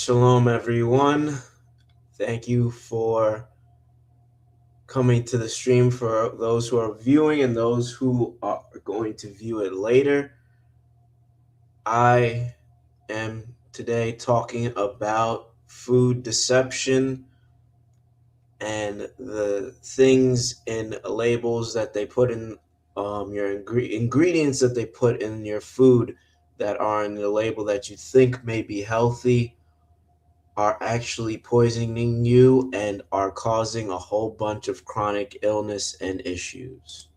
Shalom, everyone. Thank you for coming to the stream for those who are viewing and those who are going to view it later. I am today talking about food deception and the things in labels that they put in your ingredients that they put in your food that are in the label that you think may be healthy are actually poisoning you and are causing a whole bunch of chronic illness and issues.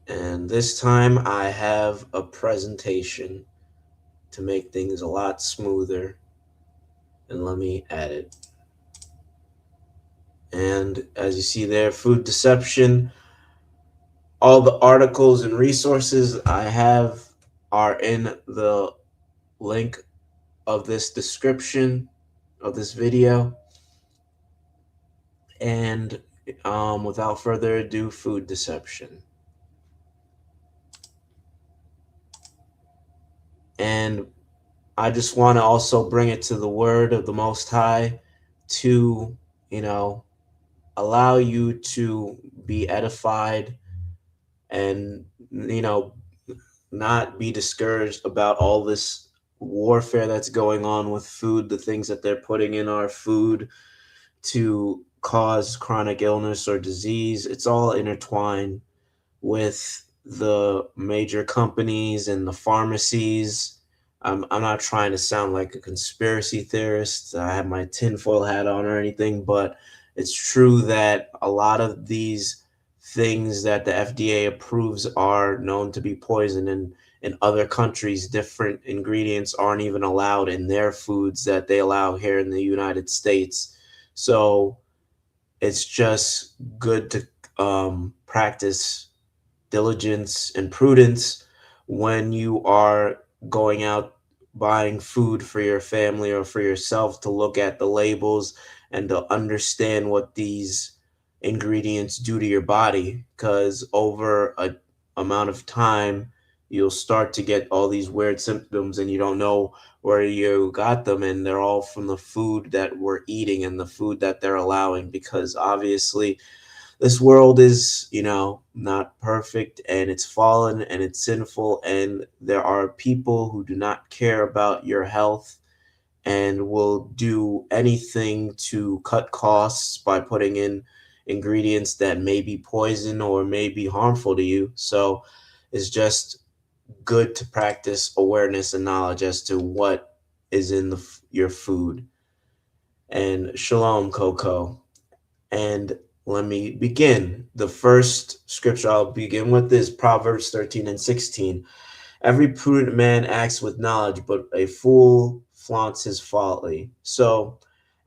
And this time I have a presentation to make things a lot smoother. And let me add it. And as you see there, food deception, all the articles and resources I have are in the link of this description of this video. And without further ado, food deception. And I just want to also bring it to the word of the Most High to, allow you to be edified and, not be discouraged about all this warfare that's going on with food, the things that they're putting in our food to cause chronic illness or disease. It's all intertwined with the major companies and the pharmacies. I'm not trying to sound like a conspiracy theorist. I have my tinfoil hat on or anything, but it's true that a lot of these things that the FDA approves are known to be poison, and in other countries, different ingredients aren't even allowed in their foods that they allow here in the United States. So it's just good to practice diligence and prudence when you are going out buying food for your family or for yourself, to look at the labels and to understand what these ingredients do to your body, because over a amount of time you'll start to get all these weird symptoms and you don't know where you got them, and they're all from the food that we're eating and the food that they're allowing, because obviously this world is, not perfect, and it's fallen and it's sinful, and there are people who do not care about your health and will do anything to cut costs by putting in ingredients that may be poison or may be harmful to you. So it's just good to practice awareness and knowledge as to what is in your food. And shalom, Coco. And let me begin. The first scripture I'll begin with is Proverbs 13 and 16. Every prudent man acts with knowledge, but a fool flaunts his folly. So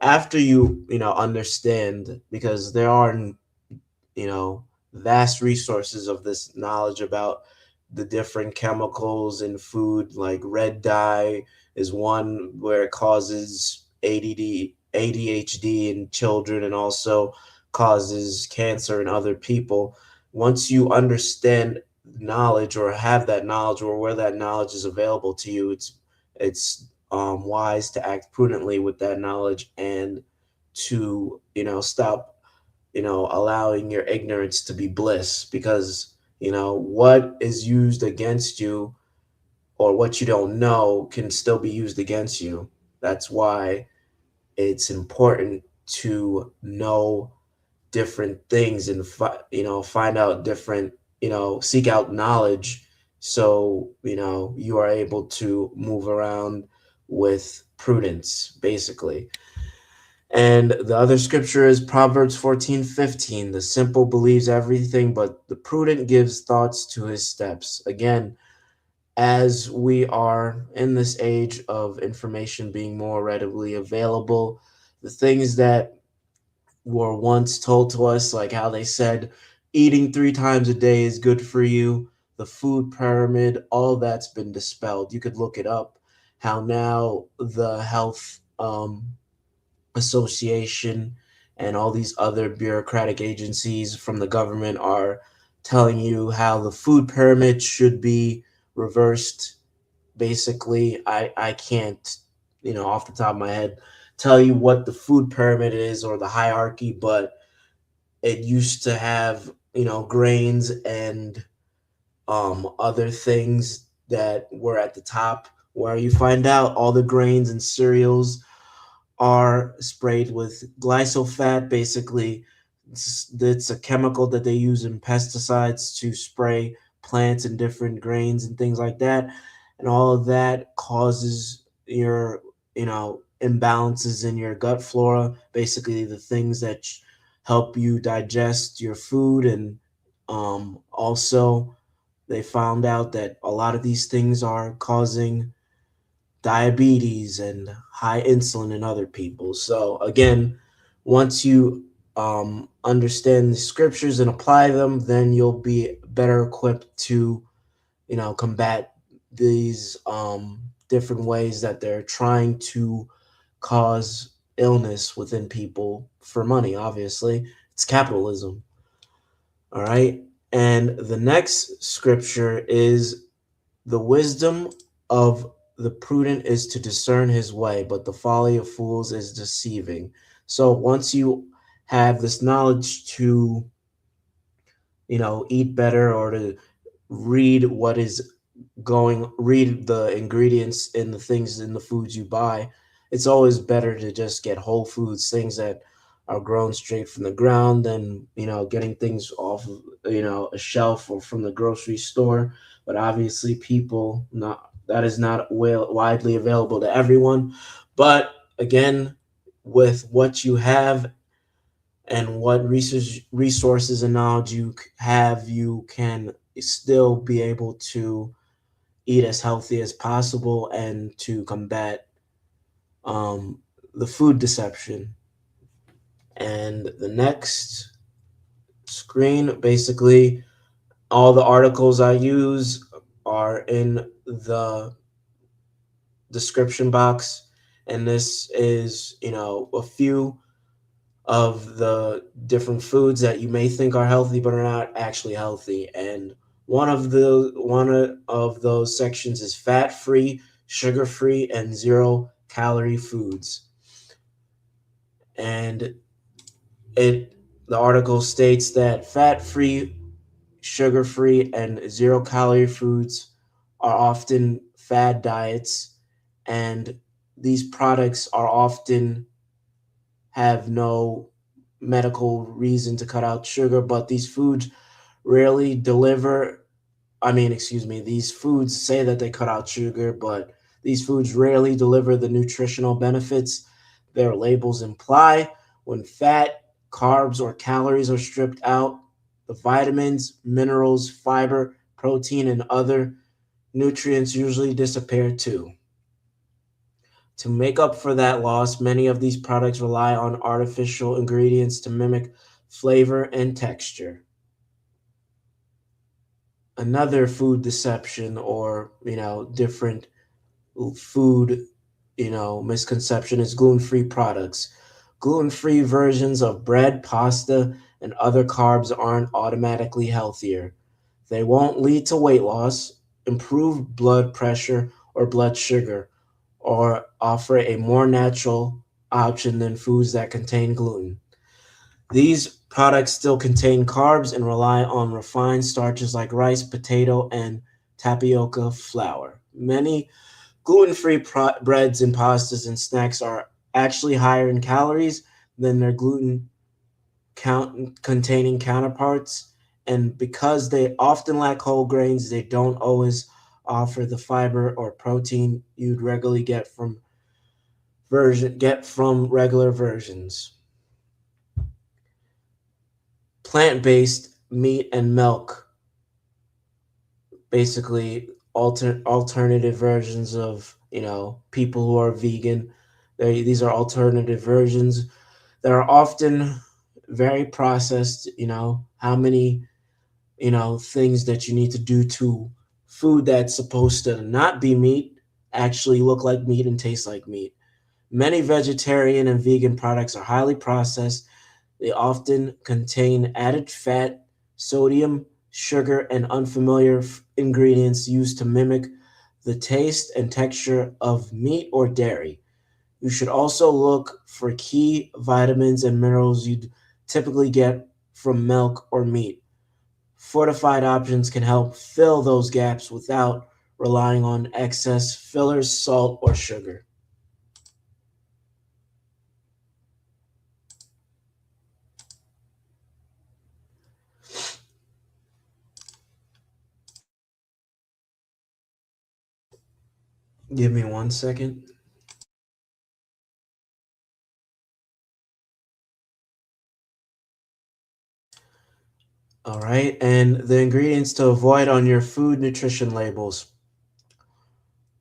after you understand, because there are, vast resources of this knowledge about the different chemicals in food, like red dye is one where it causes ADHD in children and also causes cancer in other people. Once you understand knowledge or have that knowledge or where that knowledge is available to you, it's wise to act prudently with that knowledge and to stop allowing your ignorance to be bliss, because what is used against you or what you don't know can still be used against you. That's why it's important to know different things and find out different, seek out knowledge, so you are able to move around with prudence, basically. And the other scripture is Proverbs 14:15. The simple believes everything, but the prudent gives thoughts to his steps. Again, as we are in this age of information being more readily available, the things that were once told to us, like how they said eating 3 times a day is good for you, the food pyramid, all that's been dispelled. You could look it up, how now the health association and all these other bureaucratic agencies from the government are telling you how the food pyramid should be reversed. Basically, I can't, off the top of my head, tell you what the food pyramid is or the hierarchy, but it used to have, grains and other things that were at the top, where you find out all the grains and cereals are sprayed with glyphosate. Basically, it's a chemical that they use in pesticides to spray plants and different grains and things like that. And all of that causes your, imbalances in your gut flora, basically the things that help you digest your food. And also, they found out that a lot of these things are causing diabetes and high insulin in other people. So again, once you understand the scriptures and apply them, then you'll be better equipped to, combat these different ways that they're trying to cause illness within people for money. Obviously, it's capitalism. All right. And the next scripture is, the wisdom of the prudent is to discern his way, but the folly of fools is deceiving. So once you have this knowledge to, eat better, or to read the ingredients in the things in the foods you buy, it's always better to just get whole foods, things that are grown straight from the ground, than, getting things off of, a shelf or from the grocery store. But obviously, people not that is not widely available to everyone. But again, with what you have and what resources and knowledge you have, you can still be able to eat as healthy as possible and to combat um, the food deception. And the next screen, basically, all the articles I use are in the description box. And this is, a few of the different foods that you may think are healthy but are not actually healthy. And one of those sections is fat free, sugar free, and zero calorie foods. And it the article states that fat free, sugar free, and zero calorie foods are often fad diets, and these products are often have no medical reason to cut out sugar, but these foods rarely deliver. I mean, excuse me, these foods say that they cut out sugar, but these foods rarely deliver the nutritional benefits their labels imply. When fat, carbs, or calories are stripped out, the vitamins, minerals, fiber, protein, and other nutrients usually disappear too. To make up for that loss, many of these products rely on artificial ingredients to mimic flavor and texture. Another food deception, or, different food, misconception, is gluten-free products. Gluten-free versions of bread, pasta, and other carbs aren't automatically healthier. They won't lead to weight loss, improve blood pressure or blood sugar, or offer a more natural option than foods that contain gluten. These products still contain carbs and rely on refined starches like rice, potato, and tapioca flour. Many gluten-free breads and pastas and snacks are actually higher in calories than their gluten containing counterparts, and because they often lack whole grains, they don't always offer the fiber or protein you'd regularly get from regular versions. Plant-based meat and milk, basically alternative versions of, people who are vegan. These are alternative versions that are often very processed. How many, things that you need to do to food that's supposed to not be meat actually look like meat and taste like meat. Many vegetarian and vegan products are highly processed. They often contain added fat, sodium, sugar, and unfamiliar ingredients used to mimic the taste and texture of meat or dairy. You should also look for key vitamins and minerals you'd typically get from milk or meat. Fortified options can help fill those gaps without relying on excess fillers, salt, or sugar. Give me 1 second. All right, and the ingredients to avoid on your food nutrition labels: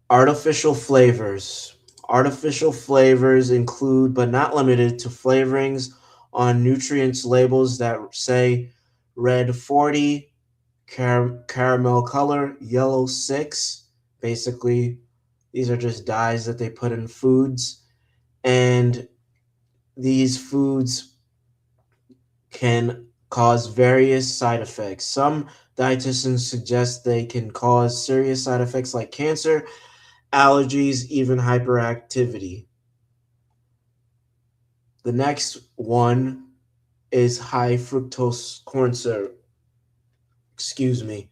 artificial flavors. Artificial flavors include, but not limited to, flavorings on nutrients labels that say red 40, caramel color, yellow 6. Basically, these are just dyes that they put in foods. And these foods can cause various side effects. Some dietitians suggest they can cause serious side effects like cancer, allergies, even hyperactivity. The next one is high fructose corn syrup. Excuse me.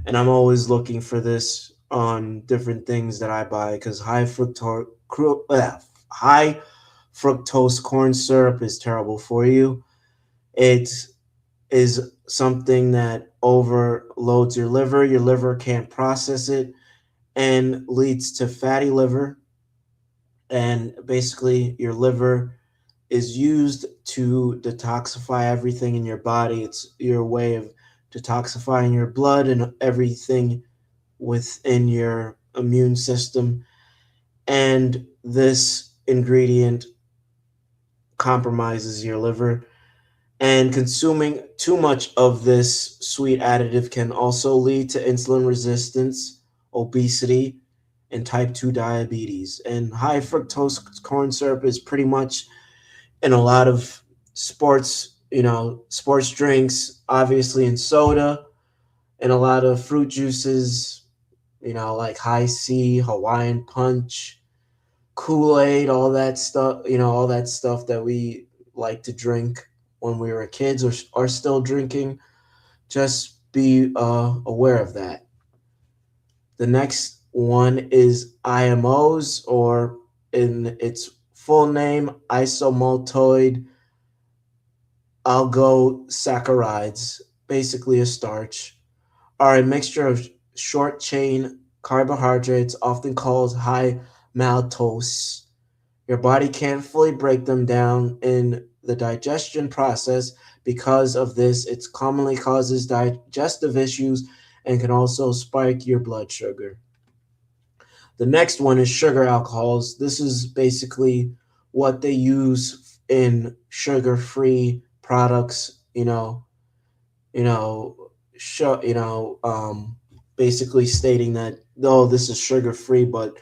And I'm always looking for this on different things that I buy because high fructose corn syrup is terrible for you. It is something that overloads your liver. Your liver can't process it and leads to fatty liver. And basically, your liver is used to detoxify everything in your body. It's your way of detoxifying your blood and everything within your immune system. And this ingredient compromises your liver. And consuming too much of this sweet additive can also lead to insulin resistance, obesity, and type 2 diabetes. And high fructose corn syrup is pretty much in a lot of sports drinks, obviously in soda, and a lot of fruit juices, like High C, Hawaiian Punch, Kool-Aid, all that stuff that we like to drink when we were kids or are still drinking. Just be aware of that. The next one is IMOs, or in its full name, isomaltoid oligosaccharides, basically a starch, are a mixture of short chain carbohydrates, often called high maltose. Your body can't fully break them down in the digestion process. Because of this, it commonly causes digestive issues and can also spike your blood sugar. The next one is sugar alcohols. This is basically what they use in sugar-free products, you know, basically stating that, oh, this is sugar-free, but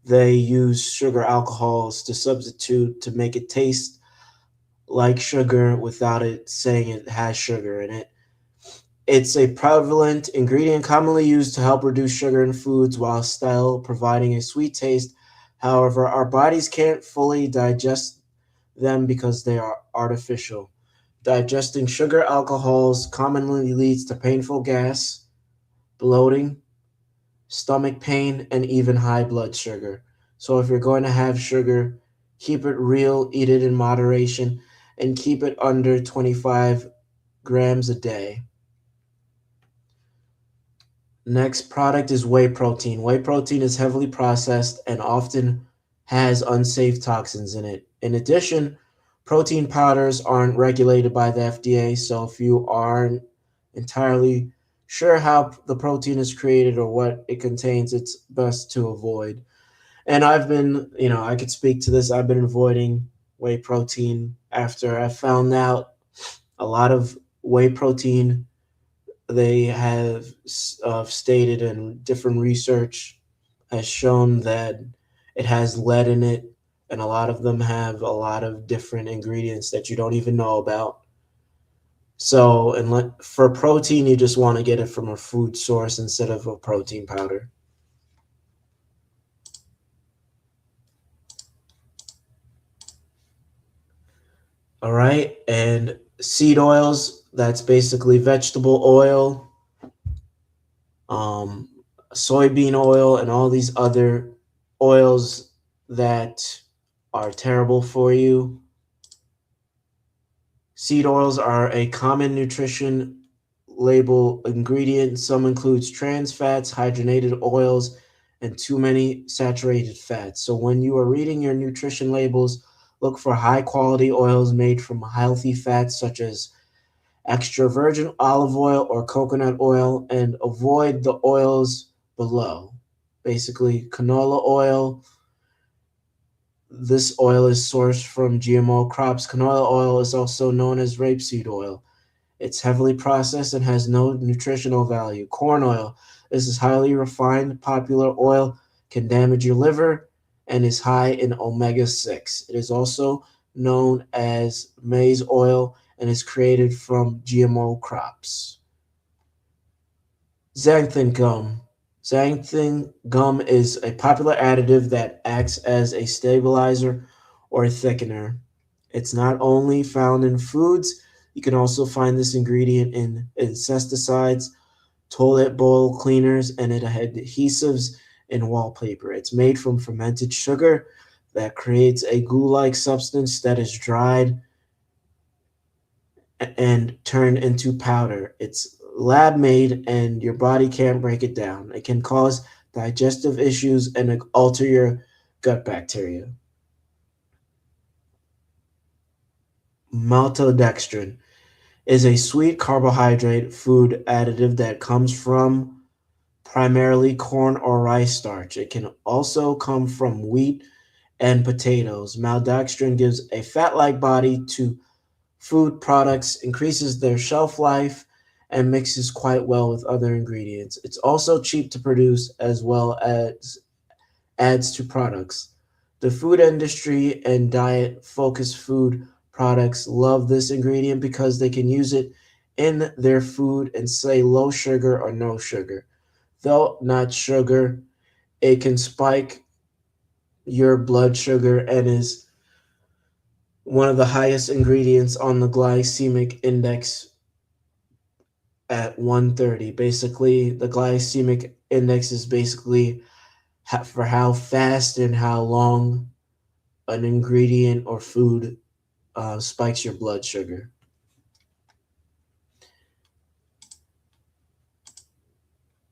they use sugar alcohols to substitute to make it taste like sugar without it saying it has sugar in it. It's a prevalent ingredient commonly used to help reduce sugar in foods while still providing a sweet taste. However, our bodies can't fully digest them because they are artificial. Digesting sugar alcohols commonly leads to painful gas, bloating, stomach pain, and even high blood sugar. So if you're going to have sugar, keep it real, eat it in moderation, and keep it under 25 grams a day. Next product is whey protein. Whey protein is heavily processed and often has unsafe toxins in it. In addition, protein powders aren't regulated by the FDA, so if you aren't entirely sure how the protein is created or what it contains, it's best to avoid. And I could speak to this. I've been avoiding whey protein after I found out a lot of whey protein they have stated in different research has shown that it has lead in it, and a lot of them have a lot of different ingredients that you don't even know about. So, for protein, you just want to get it from a food source instead of a protein powder. All right. And seed oils, that's basically vegetable oil, um, soybean oil, and all these other oils that are terrible for you. Seed oils are a common nutrition label ingredient. Some includes trans fats, hydrogenated oils, and too many saturated fats. So when you are reading your nutrition labels, look for high quality oils made from healthy fats such as extra virgin olive oil or coconut oil, and avoid the oils below. Basically, canola oil. This oil is sourced from GMO crops. Canola oil is also known as rapeseed oil. It's heavily processed and has no nutritional value. Corn oil. This is highly refined, popular oil, can damage your liver, and is high in omega 6. It is also known as maize oil and is created from GMO crops. Xanthan gum. Xanthan gum is a popular additive that acts as a stabilizer or a thickener. It's not only found in foods, you can also find this ingredient in insecticides, toilet bowl cleaners, and it adhesives in wallpaper. It's made from fermented sugar that creates a glue-like substance that is dried and turned into powder. It's lab made and your body can't break it down. It can cause digestive issues and alter your gut bacteria. Maltodextrin is a sweet carbohydrate food additive that comes from primarily corn or rice starch. It can also come from wheat and potatoes. Maltodextrin gives a fat like body to food products, increases their shelf life, and mixes quite well with other ingredients. It's also cheap to produce as well as adds to products. The food industry and diet focused food products love this ingredient because they can use it in their food and say low sugar or no sugar. Though not sugar, it can spike your blood sugar and is one of the highest ingredients on the glycemic index at 130. Basically, the glycemic index is basically for how fast and how long an ingredient or food spikes your blood sugar.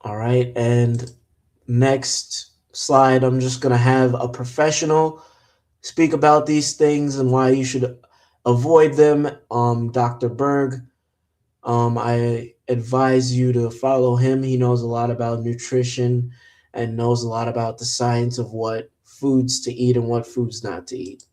All right, and next slide, I'm just going to have a professional speak about these things and why you should avoid them. Dr. Berg, I advise you to follow him. He knows a lot about nutrition and knows a lot about the science of what foods to eat and what foods not to eat.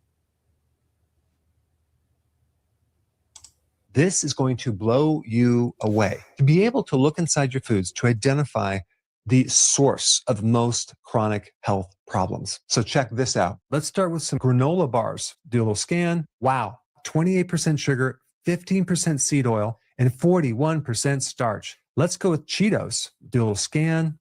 This is going to blow you away. To be able to look inside your foods to identify the source of most chronic health problems. So check this out. Let's start with some granola bars. Do a little scan. Wow, 28% sugar, 15% seed oil, and 41% starch. Let's go with Cheetos. Do a little scan.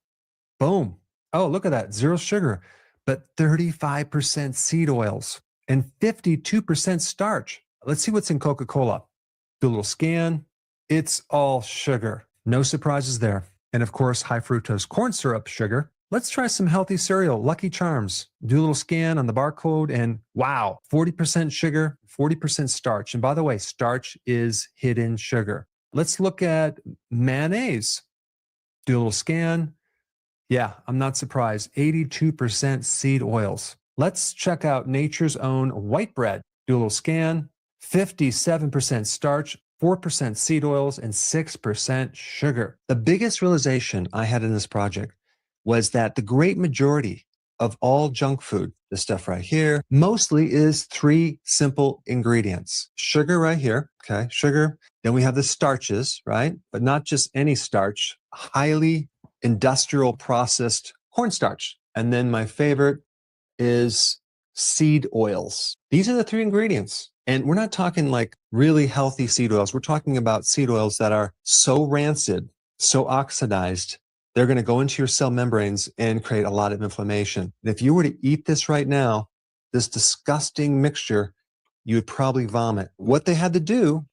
Boom. Oh, look at that. Zero sugar, but 35% seed oils and 52% starch. Let's see what's in Coca-Cola. Do a little scan. It's all sugar. No surprises there. And of course, high fructose corn syrup sugar. Let's try some healthy cereal, Lucky Charms. Do a little scan on the barcode and wow, 40% sugar, 40% starch. And by the way, starch is hidden sugar. Let's look at mayonnaise. Do a little scan. Yeah, I'm not surprised. 82% seed oils. Let's check out Nature's Own white bread. Do a little scan. 57% starch, 4% seed oils, and 6% sugar. The biggest realization I had in this project was that the great majority of all junk food, this stuff right here, mostly is three simple ingredients. Sugar right here, okay, sugar. Then we have the starches, right? But not just any starch, highly industrial processed cornstarch. And then my favorite is seed oils. These are the three ingredients. And we're not talking like really healthy seed oils. We're talking about seed oils that are so rancid, so oxidized, they're going to go into your cell membranes and create a lot of inflammation. And if you were to eat this right now, this disgusting mixture, you would probably vomit. What they had to do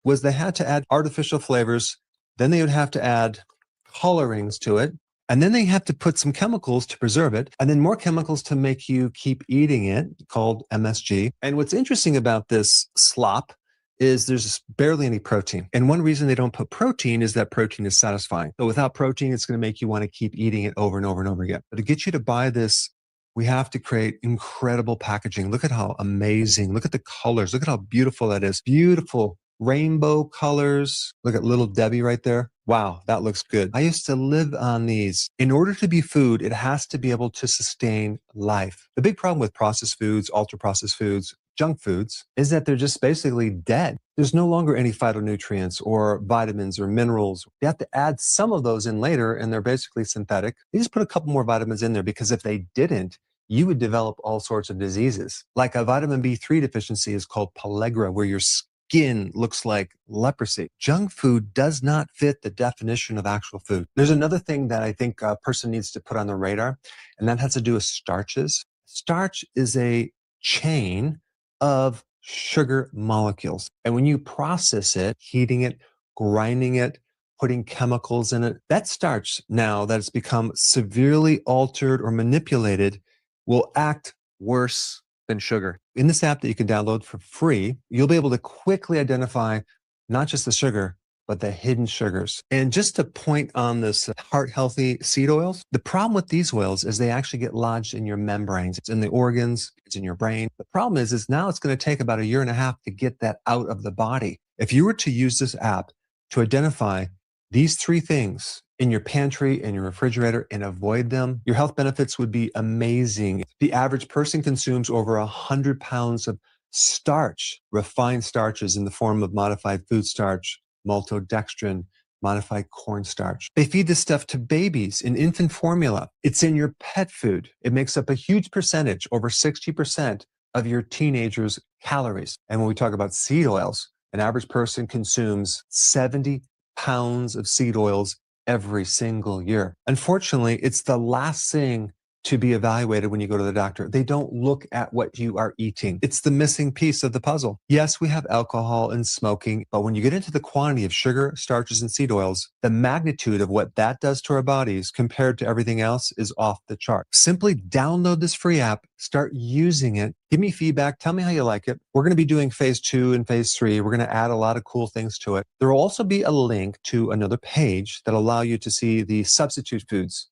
was they had to add artificial flavors. Then they would have to add colorings to it. And then they have to put some chemicals to preserve it, and then more chemicals to make you keep eating it, called MSG. And what's interesting about this slop is there's barely any protein. And one reason they don't put protein is that protein is satisfying. So without protein, it's going to make you want to keep eating it over and over and over again. But to get you to buy this, we have to create incredible packaging. Look at how amazing. Look at the colors. Look at how beautiful that is. Beautiful rainbow colors. Look at little Debbie right there. Wow, that looks good. I used to live on these. In order to be food, it has to be able to sustain life. The big problem with processed foods, ultra processed foods, junk foods, is that they're just basically dead. There's no longer any phytonutrients or vitamins or minerals. You have to add some of those in later, and they're basically synthetic. You just put a couple more vitamins in there, because if they didn't, you would develop all sorts of diseases. Like a vitamin B3 deficiency is called pellagra, where your skin looks like leprosy. Junk food does not fit the definition of actual food. There's another thing that I think a person needs to put on their radar, and that has to do with starches. Starch is a chain of sugar molecules. And when you process it, heating it, grinding it, putting chemicals in it, that starch, now that it's become severely altered or manipulated, will act worse than sugar. In this app that you can download for free, you'll be able to quickly identify not just the sugar, but the hidden sugars. And just to point on this heart healthy seed oils, the problem with these oils is they actually get lodged in your membranes. It's in the organs, it's in your brain. The problem is now it's going to take about 1.5 years to get that out of the body. If you were to use this app to identify these 3 things in your pantry and your refrigerator and avoid them, your health benefits would be amazing. The average person consumes over 100 pounds of starch, refined starches in the form of modified food starch, maltodextrin, modified cornstarch. They feed this stuff to babies in infant formula. It's in your pet food. It makes up a huge percentage, over 60% of your teenagers' calories. And when we talk about seed oils, an average person consumes 70 pounds of seed oils every single year. Unfortunately, it's the last thing to be evaluated when you go to the doctor. They don't look at what you are eating. It's the missing piece of the puzzle. Yes, we have alcohol and smoking, but when you get into the quantity of sugar, starches, and seed oils, the magnitude of what that does to our bodies compared to everything else is off the chart. Simply download this free app, start using it, give me feedback, tell me how you like it. We're going to be doing phase 2 and phase 3. We're going to add a lot of cool things to it. There will also be a link to another page that allow you to see the substitute foods.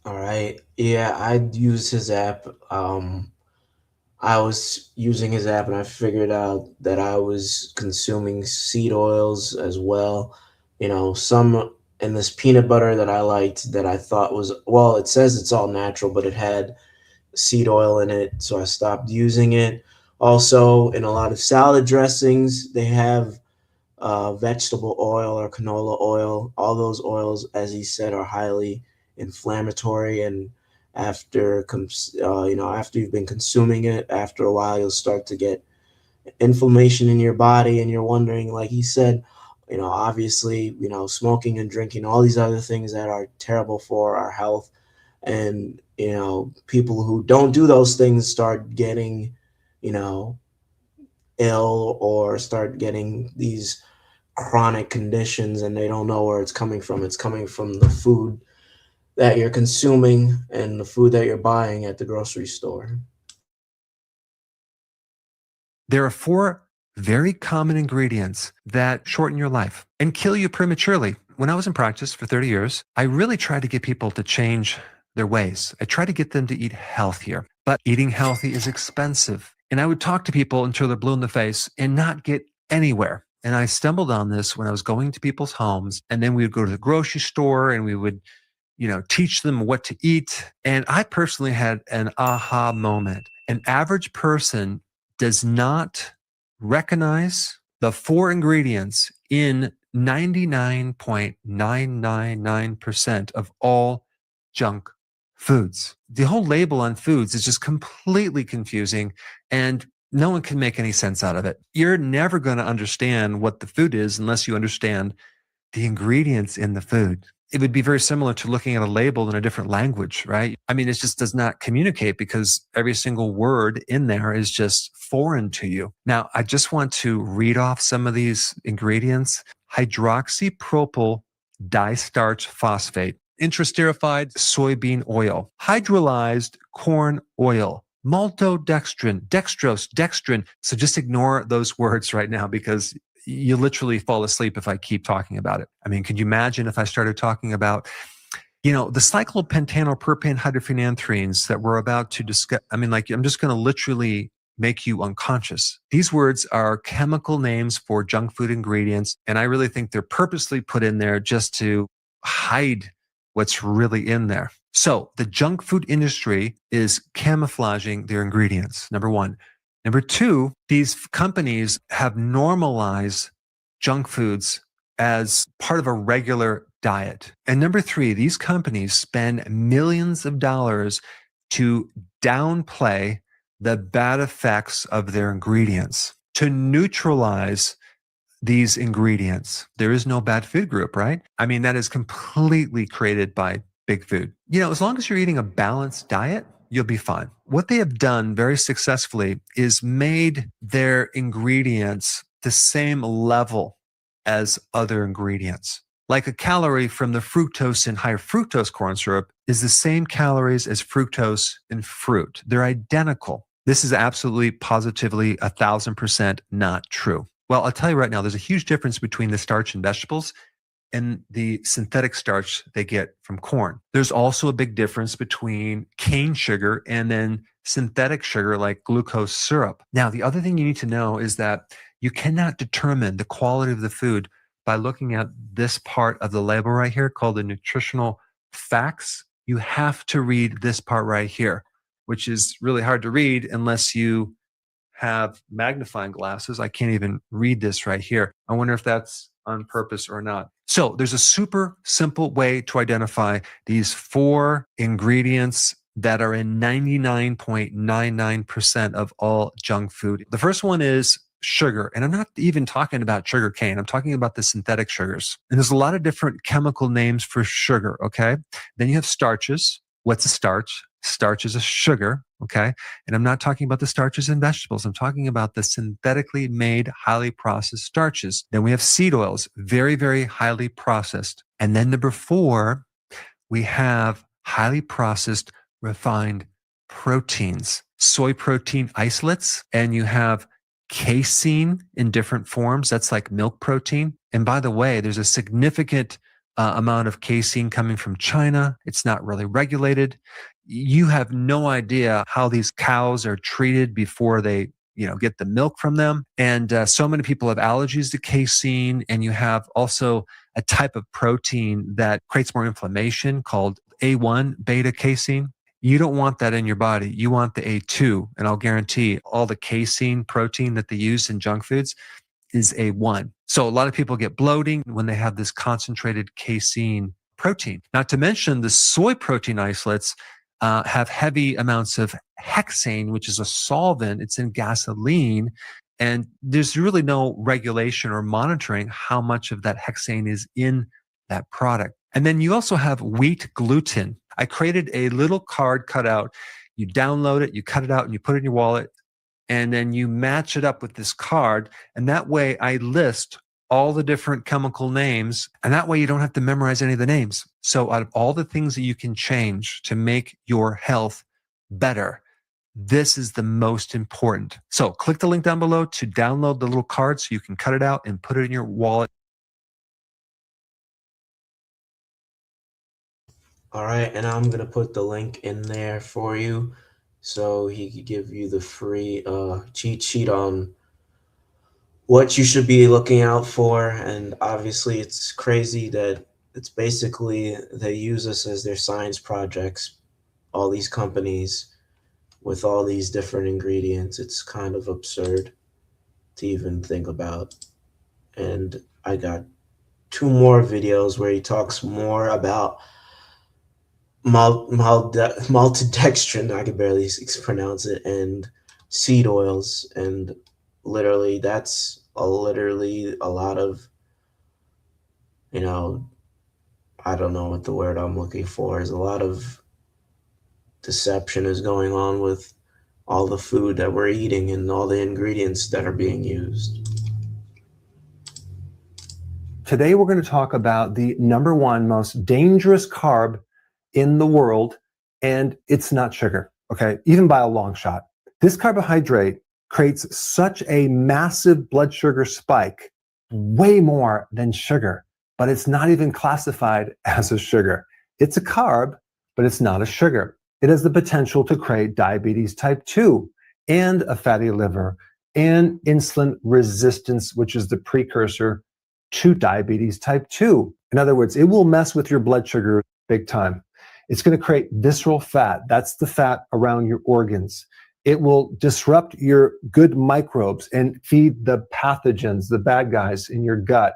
All right. Yeah, I'd use his app. I was using his app and I figured out that I was consuming seed oils as well. Some in this peanut butter that I liked that I thought was, well, it says it's all natural, but it had seed oil in it, so I stopped using it. Also, in a lot of salad dressings, they have vegetable oil or canola oil. All those oils, as he said, are highly inflammatory, and after you've been consuming it, after a while, you'll start to get inflammation in your body, and you're wondering, like he said, obviously, smoking and drinking, all these other things that are terrible for our health, and people who don't do those things start getting, you know, ill or start getting these chronic conditions, and they don't know where it's coming from. It's coming from the food that you're consuming and the food that you're buying at the grocery store. There are 4 very common ingredients that shorten your life and kill you prematurely. When I was in practice for 30 years, I really tried to get people to change their ways. I tried to get them to eat healthier, but eating healthy is expensive. And I would talk to people until they're blue in the face and not get anywhere. And I stumbled on this when I was going to people's homes, and then we would go to the grocery store and we would teach them what to eat. And I personally had an aha moment. An average person does not recognize the 4 ingredients in 99.999% of all junk foods. The whole label on foods is just completely confusing, and no one can make any sense out of it. You're never going to understand what the food is unless you understand the ingredients in the food. It would be very similar to looking at a label in a different language, right? I mean, it just does not communicate because every single word in there is just foreign to you. Now, I just want to read off some of these ingredients. Hydroxypropyl distarch phosphate, intrasterified soybean oil, hydrolyzed corn oil, maltodextrin, dextrose, dextrin. So just ignore those words right now because you literally fall asleep if I keep talking about it. I mean, could you imagine if I started talking about, the cyclopentanopropan hydrophenanthrenes that we're about to discuss? I mean, like, I'm just going to literally make you unconscious. These words are chemical names for junk food ingredients, and I really think they're purposely put in there just to hide what's really in there. So the junk food industry is camouflaging their ingredients, number one. Number two, these companies have normalized junk foods as part of a regular diet. And number three, these companies spend millions of dollars to downplay the bad effects of their ingredients, to neutralize these ingredients. There is no bad food group, right? I mean, that is completely created by big food. As long as you're eating a balanced diet, you'll be fine. What they have done very successfully is made their ingredients the same level as other ingredients. Like a calorie from the fructose in high fructose corn syrup is the same calories as fructose in fruit. They're identical. This is absolutely, positively, 1,000% not true. Well, I'll tell you right now, there's a huge difference between the starch in vegetables and the synthetic starch they get from corn. There's also a big difference between cane sugar and then synthetic sugar like glucose syrup. Now, the other thing you need to know is that you cannot determine the quality of the food by looking at this part of the label right here called the nutritional facts. You have to read this part right here, which is really hard to read unless you have magnifying glasses. I can't even read this right here. I wonder if that's on purpose or not. So there's a super simple way to identify these 4 ingredients that are in 99.99% of all junk food. The first one is sugar. And I'm not even talking about sugar cane. I'm talking about the synthetic sugars. And there's a lot of different chemical names for sugar, okay? Then you have starches. What's a starch? Starch is a sugar, okay? And I'm not talking about the starches in vegetables. I'm talking about the synthetically made, highly processed starches. Then we have seed oils, very, very highly processed. And then number 4, we have highly processed, refined proteins, soy protein isolates, and you have casein in different forms. That's like milk protein. And by the way, there's a significant amount of casein coming from China. It's not really regulated. You have no idea how these cows are treated before they get the milk from them. And so many people have allergies to casein. And you have also a type of protein that creates more inflammation called A1 beta casein. You don't want that in your body. You want the A2. And I'll guarantee all the casein protein that they use in junk foods is A1. So a lot of people get bloating when they have this concentrated casein protein. Not to mention the soy protein isolates have heavy amounts of hexane, which is a solvent. It's in gasoline. And there's really no regulation or monitoring how much of that hexane is in that product. And then you also have wheat gluten. I created a little card cutout. You download it, you cut it out, and you put it in your wallet. And then you match it up with this card. And that way I list all the different chemical names. And that way you don't have to memorize any of the names. So out of all the things that you can change to make your health better, this is the most important. So click the link down below to download the little card so you can cut it out and put it in your wallet. All right, and I'm gonna put the link in there for you so he could give you the free cheat sheet on what you should be looking out for. And obviously it's crazy that it's basically they use us as their science projects, all these companies with all these different ingredients. It's kind of absurd to even think about. And I got 2 more videos where he talks more about maltodextrin, I can barely pronounce it, and seed oils, and literally that's literally a lot of, you know, I don't know what the word I'm looking for is. A lot of deception is going on with all the food that we're eating and all the ingredients that are being used. Today, we're going to talk about the number one most dangerous carb in the world, and it's not sugar, okay? Even by a long shot. This carbohydrate creates such a massive blood sugar spike, way more than sugar, but it's not even classified as a sugar. It's a carb, but it's not a sugar. It has the potential to create diabetes type 2 and a fatty liver and insulin resistance, which is the precursor to diabetes type 2. In other words, it will mess with your blood sugar big time. It's going to create visceral fat. That's the fat around your organs. It will disrupt your good microbes and feed the pathogens, the bad guys in your gut.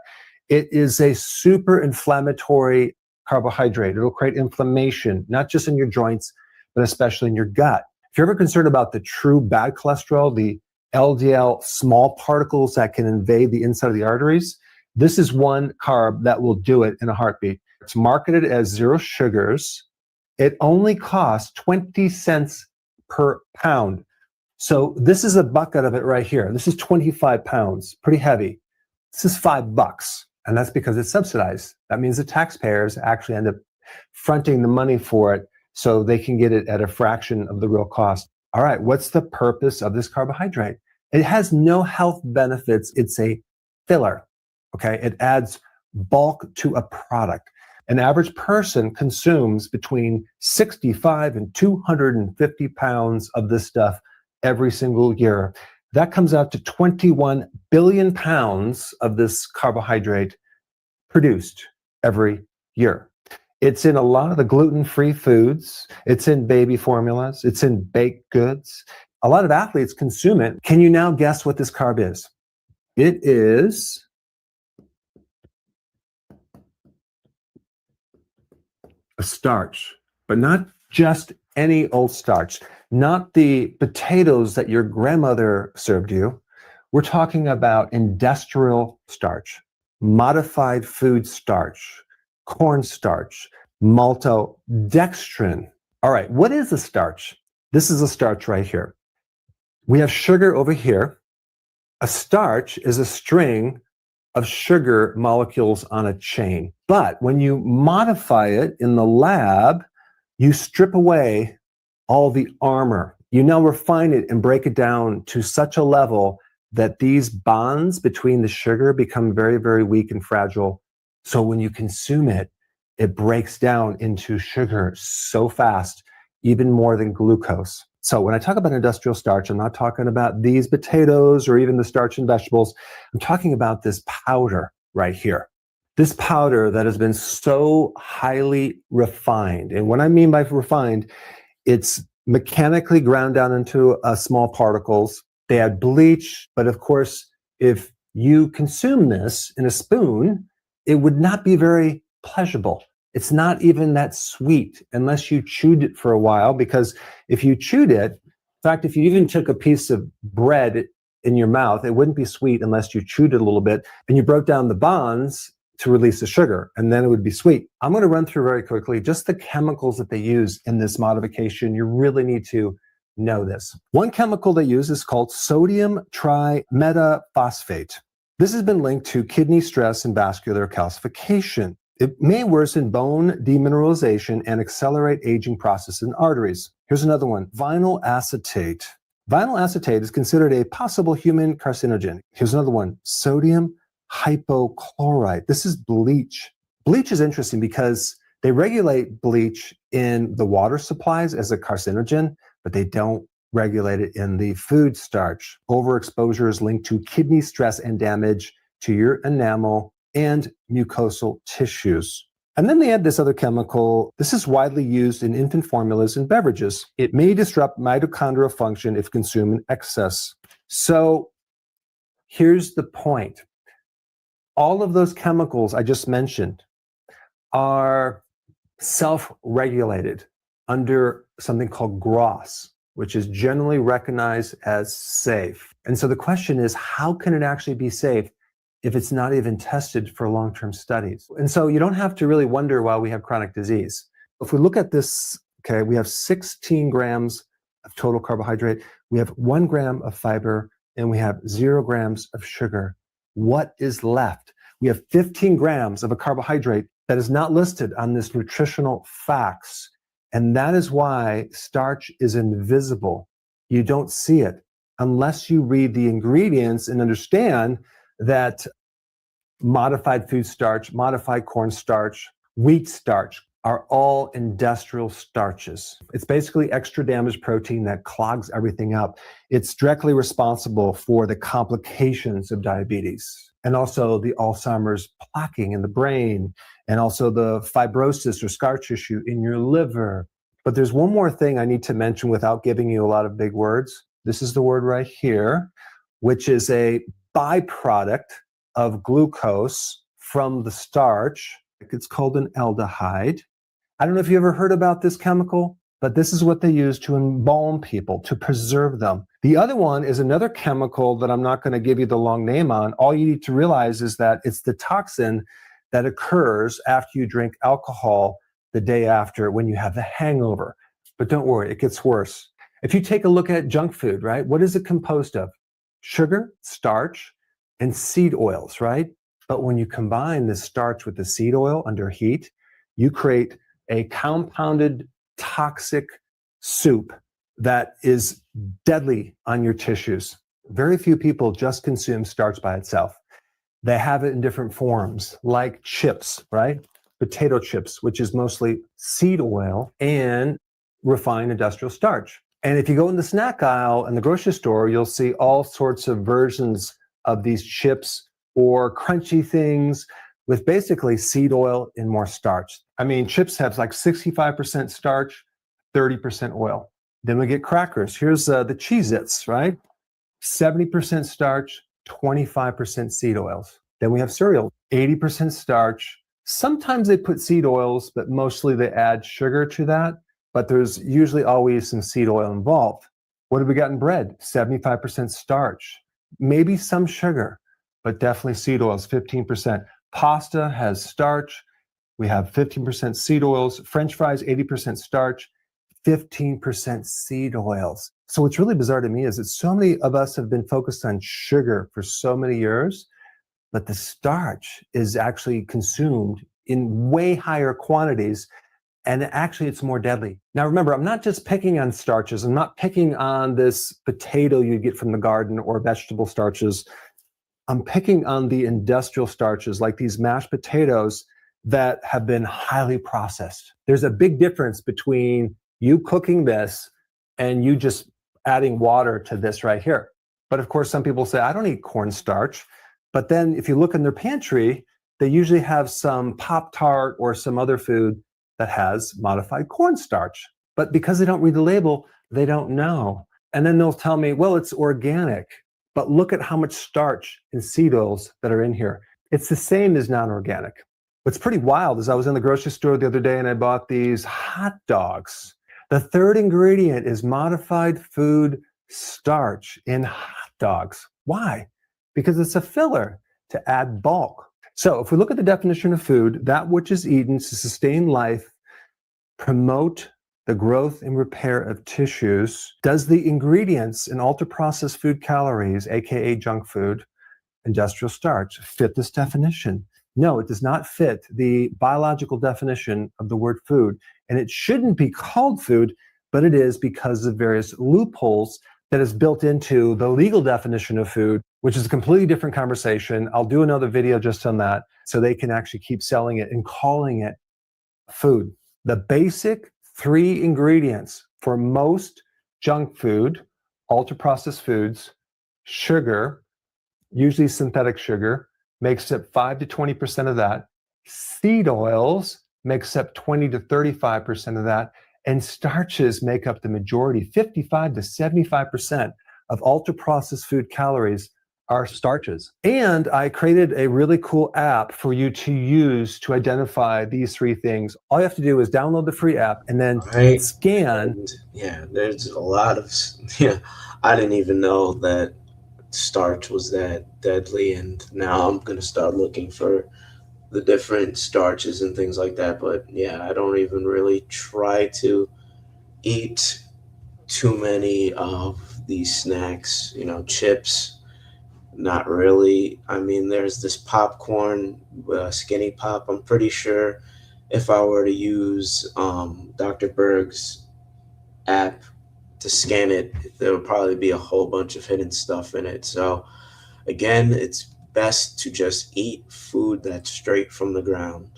It is a super inflammatory carbohydrate. It'll create inflammation, not just in your joints, but especially in your gut. If you're ever concerned about the true bad cholesterol, the LDL small particles that can invade the inside of the arteries, this is one carb that will do it in a heartbeat. It's marketed as zero sugars. It only costs 20 cents per pound. So this is a bucket of it right here. This is 25 pounds, pretty heavy. This is $5, and that's because it's subsidized. That means the taxpayers actually end up fronting the money for it so they can get it at a fraction of the real cost. All right, what's the purpose of this carbohydrate? It has no health benefits. It's a filler. Okay, it adds bulk to a product. An average person consumes between 65 and 250 pounds of this stuff every single year. That comes out to 21 billion pounds of this carbohydrate produced every year. It's in a lot of the gluten-free foods. It's in baby formulas. It's in baked goods. A lot of athletes consume it. Can you now guess what this carb is? It is a starch, but not just any old starch, not the potatoes that your grandmother served you. We're talking about industrial starch, modified food starch, cornstarch, maltodextrin. All right, what is a starch? This is a starch right here. We have sugar over here. A starch is a string of sugar molecules on a chain. But when you modify it in the lab, you strip away all the armor. You now refine it and break it down to such a level that these bonds between the sugar become very, very weak and fragile. So when you consume it, it breaks down into sugar so fast, even more than glucose. So when I talk about industrial starch, I'm not talking about these potatoes or even the starch in vegetables. I'm talking about this powder right here. This powder that has been so highly refined. And what I mean by refined, it's mechanically ground down into small particles. They add bleach, but of course, if you consume this in a spoon, it would not be very pleasurable. It's not even that sweet unless you chewed it for a while, because if you chewed it, in fact, if you even took a piece of bread in your mouth, it wouldn't be sweet unless you chewed it a little bit and you broke down the bonds to release the sugar, and then it would be sweet. I'm going to run through very quickly just the chemicals that they use in this modification. You really need to know this. One chemical they use is called sodium trimetaphosphate. This has been linked to kidney stress and vascular calcification. It may worsen bone demineralization and accelerate aging process in arteries. Here's another one, vinyl acetate. Vinyl acetate is considered a possible human carcinogen. Here's another one, sodium hypochlorite. This is bleach. Bleach is interesting because they regulate bleach in the water supplies as a carcinogen, but they don't regulate it in the food starch. Overexposure is linked to kidney stress and damage to your enamel and mucosal tissues. And then they add this other chemical. This is widely used in infant formulas and beverages. It may disrupt mitochondrial function if consumed in excess. So here's the point. All of those chemicals I just mentioned are self-regulated under something called GRAS, which is generally recognized as safe. And so the question is, how can it actually be safe if it's not even tested for long-term studies? And so you don't have to really wonder why we have chronic disease. If we look at this, okay, we have 16 grams of total carbohydrate, we have 1 gram of fiber, and we have 0 grams of sugar. What is left? We have 15 grams of a carbohydrate that is not listed on this nutritional facts. And that is why starch is invisible. You don't see it unless you read the ingredients and understand that modified food starch, modified corn starch, wheat starch are all industrial starches. It's basically extra damaged protein that clogs everything up. It's directly responsible for the complications of diabetes and also the Alzheimer's plaquing in the brain and also the fibrosis or scar tissue in your liver. But there's one more thing I need to mention without giving you a lot of big words. This is the word right here, which is a byproduct of glucose from the starch. It's called an aldehyde. I don't know if you ever heard about this chemical, but this is what they use to embalm people, to preserve them. The other one is another chemical that I'm not going to give you the long name on. All you need to realize is that it's the toxin that occurs after you drink alcohol the day after when you have the hangover. But don't worry, it gets worse. If you take a look at junk food, right, what is it composed of? Sugar, starch, and seed oils, right? But when you combine the starch with the seed oil under heat, you create a compounded toxic soup that is deadly on your tissues. Very few people just consume starch by itself. They have it in different forms, like chips, right? Potato chips, which is mostly seed oil and refined industrial starch. And if you go in the snack aisle in the grocery store, you'll see all sorts of versions of these chips or crunchy things with basically seed oil and more starch. I mean, chips have like 65% starch, 30% oil. Then we get crackers. Here's the Cheez-Its, right? 70% starch, 25% seed oils. Then we have cereal, 80% starch. Sometimes they put seed oils, but mostly they add sugar to that. But there's usually always some seed oil involved. What have we got in bread? 75% starch, maybe some sugar, but definitely seed oils, 15%. Pasta has starch. We have 15% seed oils. French fries, 80% starch, 15% seed oils. So what's really bizarre to me is that so many of us have been focused on sugar for so many years, but the starch is actually consumed in way higher quantities, and actually it's more deadly. Now remember, I'm not just picking on starches. I'm not picking on this potato you get from the garden or vegetable starches. I'm picking on the industrial starches like these mashed potatoes that have been highly processed. There's a big difference between you cooking this and you just adding water to this right here. But of course, some people say, I don't eat cornstarch. But then if you look in their pantry, they usually have some Pop-Tart or some other food that has modified cornstarch. But because they don't read the label, they don't know. And then they'll tell me, well, it's organic. But look at how much starch and seed oils that are in here. It's the same as non-organic. What's pretty wild is I was in the grocery store the other day and I bought these hot dogs. The third ingredient is modified food starch in hot dogs. Why? Because it's a filler to add bulk. So if we look at the definition of food, that which is eaten to sustain life, promote the growth and repair of tissues, does the ingredients in ultra-processed food calories, aka junk food, industrial starch, fit this definition? No, it does not fit the biological definition of the word food. And it shouldn't be called food, but it is because of various loopholes that is built into the legal definition of food, which is a completely different conversation. I'll do another video just on that so they can actually keep selling it and calling it food. The basic 3 ingredients for most junk food, ultra-processed foods: sugar, usually synthetic sugar, makes up 5 to 20% of that. Seed oils makes up 20 to 35% of that. And starches make up the majority, 55 to 75% of ultra-processed food calories are starches. And I created a really cool app for you to use to identify these three things. All you have to do is download the free app and then Right. scan. And yeah, there's a lot of, yeah, I didn't even know that starch was that deadly. And now I'm going to start looking for the different starches and things like that. But yeah, I don't even really try to eat too many of these snacks, chips. Not really. I mean, there's this popcorn, Skinny Pop. I'm pretty sure if I were to use Dr. Berg's app to scan it, there would probably be a whole bunch of hidden stuff in it. So, again, it's best to just eat food that's straight from the ground.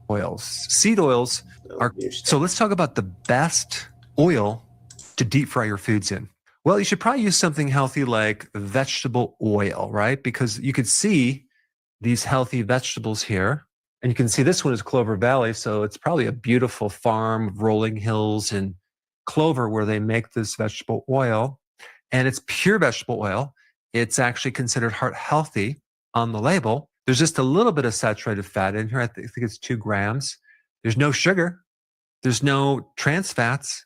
Oils. Seed oils are, so let's talk about the best oil to deep fry your foods in. Well, you should probably use something healthy like vegetable oil, right? Because you could see these healthy vegetables here. And you can see this one is Clover Valley. So it's probably a beautiful farm of rolling hills and clover where they make this vegetable oil. And it's pure vegetable oil. It's actually considered heart healthy on the label. There's just a little bit of saturated fat in here. I think it's 2 grams. There's no sugar. There's no trans fats.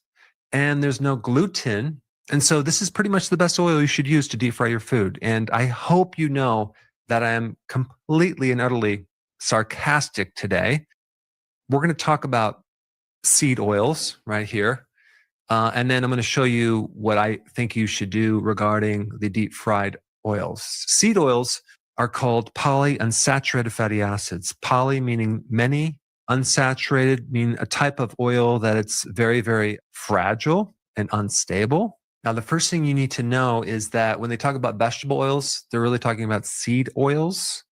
And there's no gluten. And so this is pretty much the best oil you should use to deep fry your food. And I hope you know that I am completely and utterly sarcastic today. We're going to talk about seed oils right here. And then I'm going to show you what I think you should do regarding the deep fried oils. Seed oils are called polyunsaturated fatty acids. Poly meaning many, unsaturated meaning a type of oil that it's very, very fragile and unstable. Now, the first thing you need to know is that when they talk about vegetable oils, they're really talking about seed oils.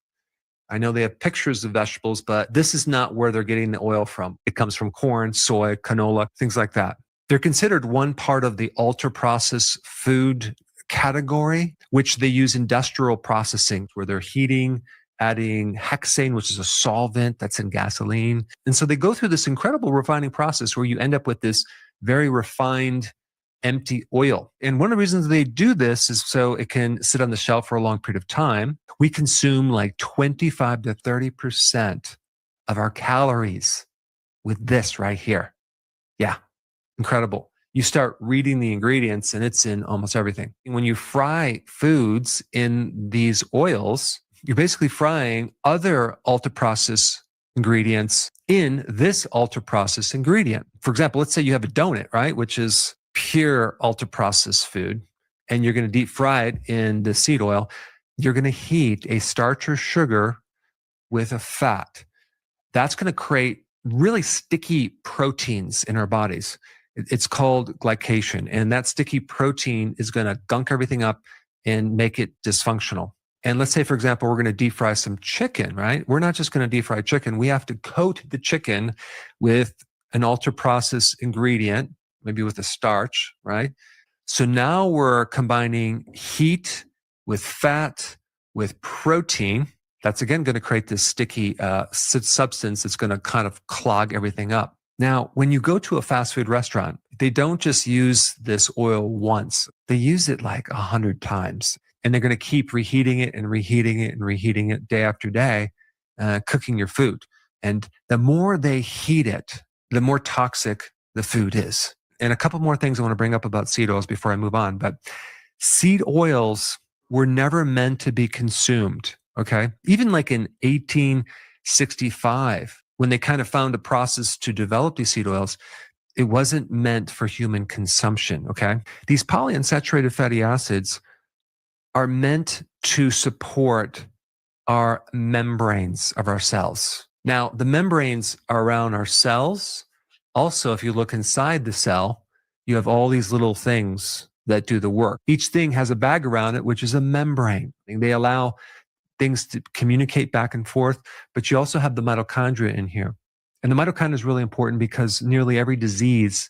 I know they have pictures of vegetables, but this is not where they're getting the oil from. It comes from corn, soy, canola, things like that. They're considered one part of the ultra-processed food category, which they use industrial processing where they're heating, adding hexane, which is a solvent that's in gasoline. And so they go through this incredible refining process where you end up with this very refined empty oil. And one of the reasons they do this is so it can sit on the shelf for a long period of time. We consume like 25 to 30% of our calories with this right here. Yeah, incredible. You start reading the ingredients and it's in almost everything. When you fry foods in these oils, you're basically frying other ultra-processed ingredients in this ultra-processed ingredient. For example, let's say you have a donut, right? Which is pure ultra-processed food, and you're going to deep fry it in the seed oil. You're going to heat a starch or sugar with a fat. That's going to create really sticky proteins in our bodies. It's called glycation, and that sticky protein is going to gunk everything up and make it dysfunctional. And let's say, for example, we're going to deep fry some chicken, right? We're not just going to deep fry chicken. We have to coat the chicken with an ultra-processed ingredient, maybe with a starch, right? So now we're combining heat with fat, with protein. That's again going to create this sticky substance that's going to kind of clog everything up. Now, when you go to a fast food restaurant, they don't just use this oil once. They use it like 100 times. And they're going to keep reheating it and reheating it and reheating it day after day, cooking your food. And the more they heat it, the more toxic the food is. And a couple more things I want to bring up about seed oils before I move on. But seed oils were never meant to be consumed, okay? Even like in 1865, when they kind of found a process to develop these seed oils, it wasn't meant for human consumption, okay? These polyunsaturated fatty acids are meant to support our membranes of our cells. Now, the membranes are around our cells. Also, if you look inside the cell, you have all these little things that do the work. Each thing has a bag around it, which is a membrane. They allow things to communicate back and forth, but you also have the mitochondria in here. And the mitochondria is really important because nearly every disease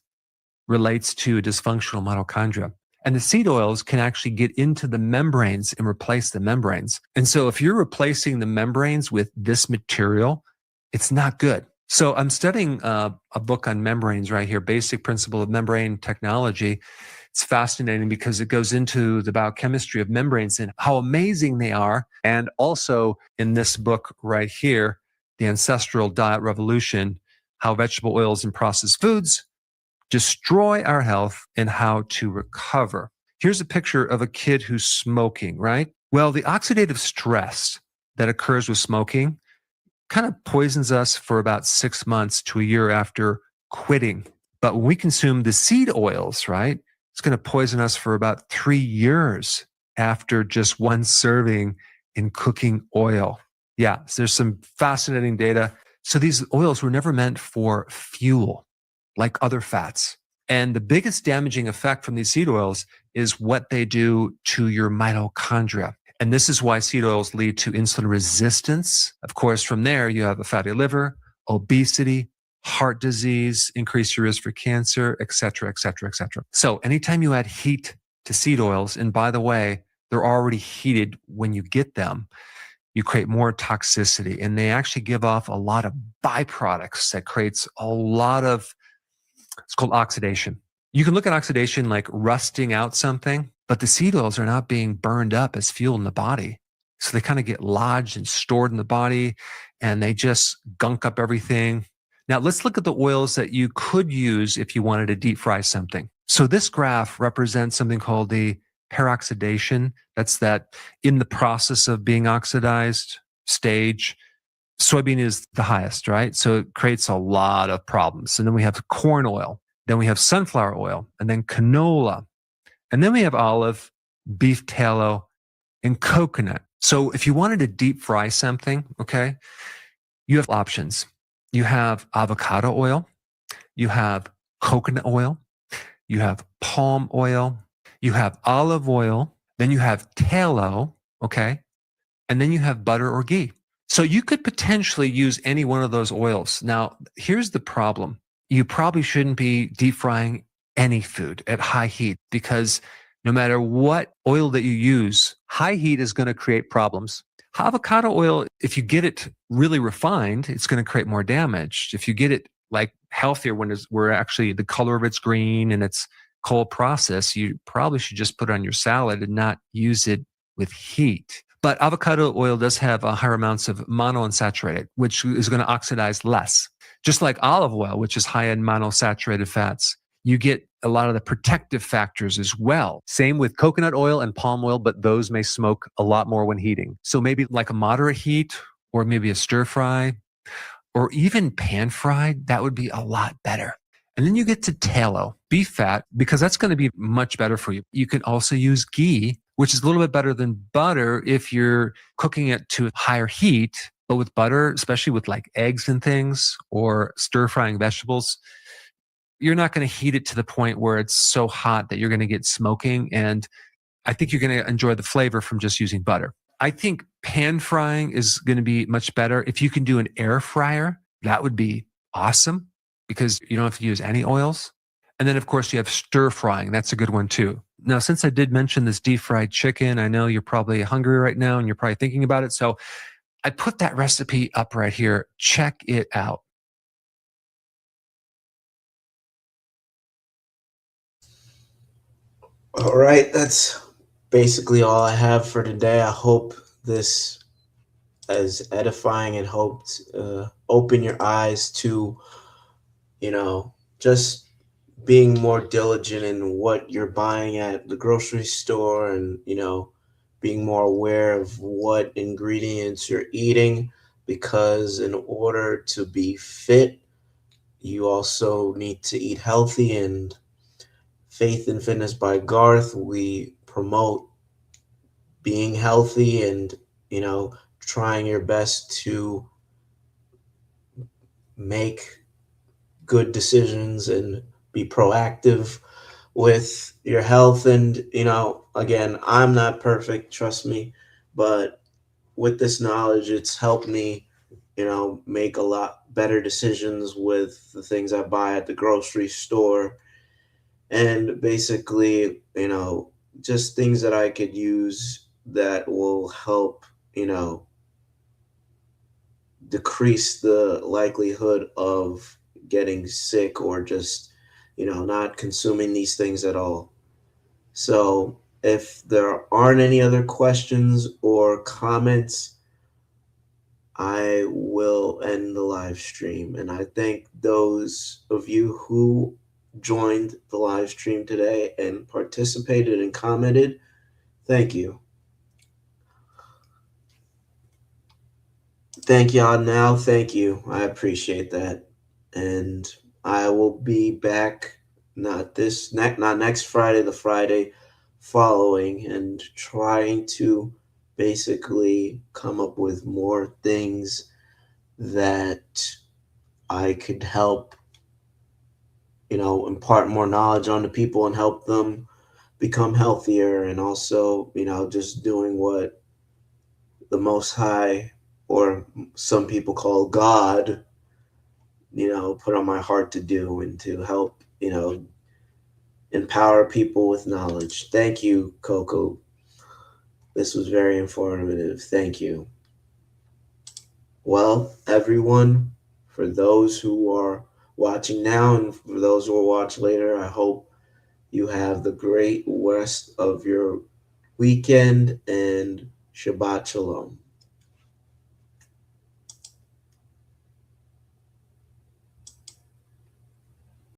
relates to dysfunctional mitochondria. And the seed oils can actually get into the membranes and replace the membranes. And so if you're replacing the membranes with this material, it's not good. So I'm studying a book on membranes right here, Basic Principle of Membrane Technology. It's fascinating because it goes into the biochemistry of membranes and how amazing they are. And also in this book right here, The Ancestral Diet Revolution, How Vegetable Oils and Processed Foods Destroy Our Health and How to Recover. Here's a picture of a kid who's smoking, right? Well, the oxidative stress that occurs with smoking kind of poisons us for about 6 months to a year after quitting. But when we consume the seed oils, right, it's going to poison us for about 3 years after just one serving in cooking oil. Yeah, so there's some fascinating data. So these oils were never meant for fuel like other fats. And the biggest damaging effect from these seed oils is what they do to your mitochondria. And this is why seed oils lead to insulin resistance. Of course, from there, you have a fatty liver, obesity, heart disease, increase your risk for cancer, et cetera, et cetera, et cetera. So anytime you add heat to seed oils, and by the way, they're already heated when you get them, you create more toxicity. And they actually give off a lot of byproducts that creates a lot of, it's called oxidation. You can look at oxidation like rusting out something, but the seed oils are not being burned up as fuel in the body. So they kind of get lodged and stored in the body and they just gunk up everything. Now let's look at the oils that you could use if you wanted to deep fry something. So this graph represents something called the peroxidation. That's that in the process of being oxidized stage. Soybean is the highest, right? So it creates a lot of problems. And then we have corn oil, then we have sunflower oil, and then canola. And then we have olive, beef tallow, and coconut. So if you wanted to deep fry something, okay, you have options. You have avocado oil, you have coconut oil, you have palm oil, you have olive oil, then you have tallow, okay, and then you have butter or ghee. So you could potentially use any one of those oils. Now, here's the problem. You probably shouldn't be deep frying any food at high heat because no matter what oil that you use, high heat is going to create problems. Avocado oil, if you get it really refined, it's going to create more damage. If you get it like healthier when it's where actually the color of it's green and it's cold processed, you probably should just put it on your salad and not use it with heat. But avocado oil does have higher amounts of monounsaturated, which is going to oxidize less. Just like olive oil, which is high in monounsaturated fats, you get a lot of the protective factors as well. Same with coconut oil and palm oil, but those may smoke a lot more when heating. So maybe like a moderate heat or maybe a stir fry or even pan fried, that would be a lot better. And then you get to tallow, beef fat, because that's going to be much better for you. You can also use ghee, which is a little bit better than butter if you're cooking it to higher heat. But with butter, especially with like eggs and things or stir frying vegetables, you're not going to heat it to the point where it's so hot that you're going to get smoking. And I think you're going to enjoy the flavor from just using butter. I think pan frying is going to be much better. If you can do an air fryer, that would be awesome because you don't have to use any oils. And then, of course, you have stir frying. That's a good one, too. Now, since I did mention this deep fried chicken, I know you're probably hungry right now and you're probably thinking about it. So I put that recipe up right here. Check it out. All right, that's basically all I have for today. I hope this is edifying and hoped open your eyes to, just being more diligent in what you're buying at the grocery store and, being more aware of what ingredients you're eating because in order to be fit, you also need to eat healthy. And Faith and Fitness by Garth, we promote being healthy and, trying your best to make good decisions and be proactive with your health. And, again, I'm not perfect, trust me, but with this knowledge, it's helped me, make a lot better decisions with the things I buy at the grocery store. And basically, just things that I could use that will help, decrease the likelihood of getting sick or just, not consuming these things at all. So if there aren't any other questions or comments, I will end the live stream. And I thank those of you who joined the live stream today and participated and commented. Thank you. Thank y'all now. Thank you. I appreciate that. And I will be back not next Friday, the Friday following, and trying to basically come up with more things that I could help, impart more knowledge on the people and help them become healthier, and also, just doing what the Most High, or some people call God, put on my heart to do, and to help, empower people with knowledge. Thank you, Coco. This was very informative. Thank you. Well, everyone, for those who are watching now and for those who will watch later, I hope you have the great rest of your weekend, and Shabbat Shalom.